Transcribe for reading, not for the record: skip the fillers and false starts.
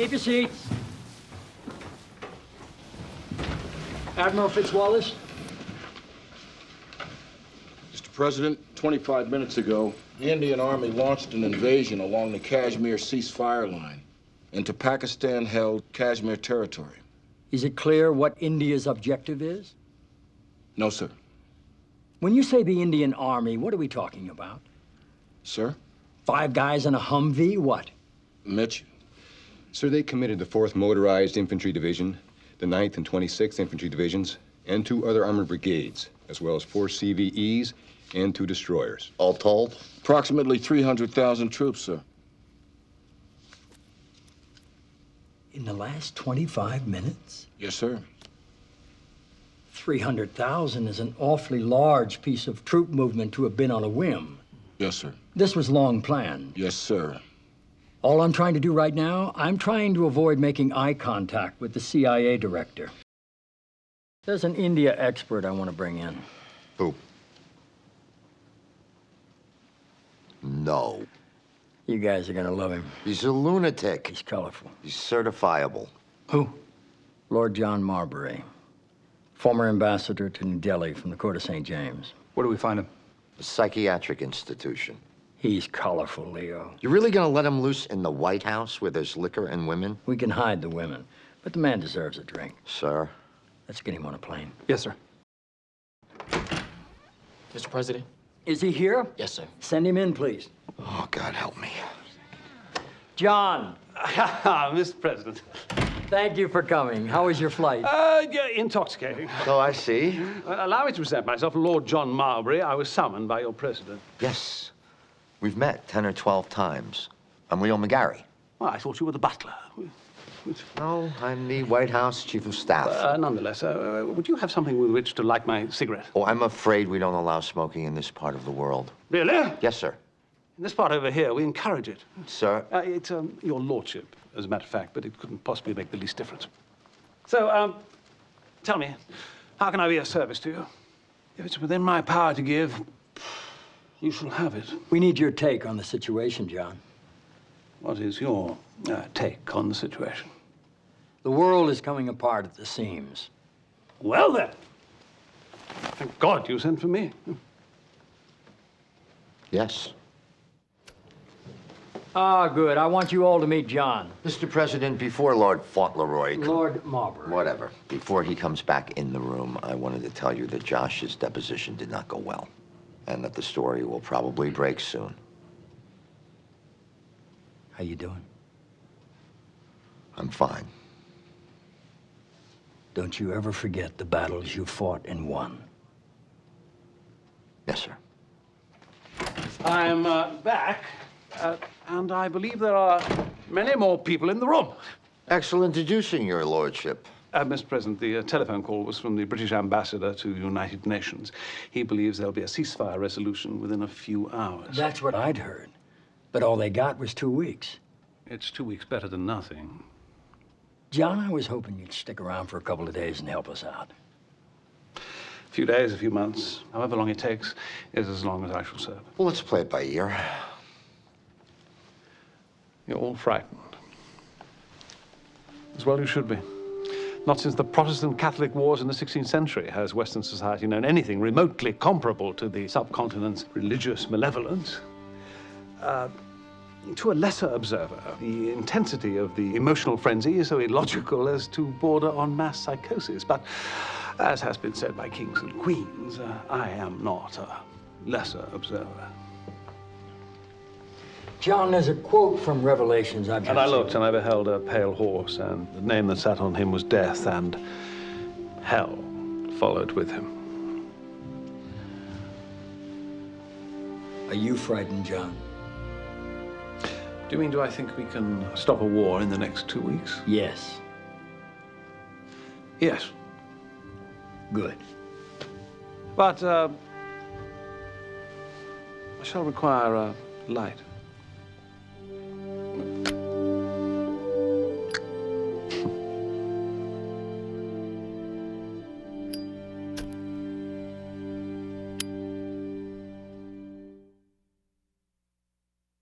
Keep your seats. Admiral Fitzwallace. Mr. President, 25 minutes ago, the Indian Army launched an invasion along the Kashmir ceasefire line into Pakistan-held Kashmir territory. Is it clear what India's objective is? No, sir. When you say the Indian Army, what are we talking about? Sir? 5 guys in a Humvee, what? Mitch? Sir, they committed the 4th Motorized Infantry Division, the 9th and 26th Infantry Divisions, and 2 other armored brigades, as well as 4 CVEs and 2 destroyers. All told? Approximately 300,000 troops, sir. In the last 25 minutes? Yes, sir. 300,000 is an awfully large piece of troop movement to have been on a whim. Yes, sir. This was long planned. Yes, sir. All I'm trying to do right now, I'm trying to avoid making eye contact with the CIA director. There's an India expert I want to bring in. Who? No. You guys are gonna love him. He's a lunatic. He's colorful. He's certifiable. Who? Lord John Marbury, former ambassador to New Delhi from the court of St. James. Where do we find him? A psychiatric institution. He's colorful, Leo. You're really gonna let him loose in the White House where there's liquor and women? We can hide the women, but the man deserves a drink. Sir? Let's get him on a plane. Yes, sir. Mr. President? Is he here? Yes, sir. Send him in, please. Oh, God help me. John, Mr. President. thank you for coming. How was your flight? Yeah, intoxicating. Oh, I see. Allow me to present myself, Lord John Marbury. I was summoned by your president. Yes. We've met 10 or 12 times. I'm Leo McGarry. Well, I thought you were the butler. No, I'm the White House Chief of Staff. Nonetheless, would you have something with which to light my cigarette? Oh, I'm afraid we don't allow smoking in this part of the world. Really? Yes, sir. In this part over here, we encourage it. Sir? It's your lordship, as a matter of fact, but it couldn't possibly make the least difference. So, tell me, how can I be of service to you? If it's within my power to give, you shall have it. We need your take on the situation, John. What is your take on the situation? The world is coming apart at the seams. Well, then. Thank God you sent for me. Yes. Ah, good. I want you all to meet John. Mr. President, before Lord Fauntleroy... Lord Marbury. Whatever. Before he comes back in the room, I wanted to tell you that Josh's deposition did not go well, and that the story will probably break soon. How you doing? I'm fine. Don't you ever forget the battles you fought and won. Yes, sir. I'm back, and I believe there are many more people in the room. Excellent introducing, your lordship. Mr. President, the telephone call was from the British ambassador to the United Nations. He believes there'll be a ceasefire resolution within a few hours. That's what I'd heard. But all they got was 2 weeks. It's 2 weeks better than nothing. John, I was hoping you'd stick around for a couple of days and help us out. A few days, a few months, however long it takes, is as long as I shall serve. Well, let's play it by ear. You're all frightened. As well you should be. Not since the Protestant Catholic Wars in the 16th century has Western society known anything remotely comparable to the subcontinent's religious malevolence. To a lesser observer, the intensity of the emotional frenzy is so illogical as to border on mass psychosis. But as has been said by kings and queens, I am not a lesser observer. John, there's a quote from Revelations I've just And I seen. looked, and I beheld a pale horse, and the name that sat on him was Death, and Hell followed with him. Are you frightened, John? Do you mean, do I think we can stop a war in the next 2 weeks? Yes. Yes. Good. But, I shall require a light.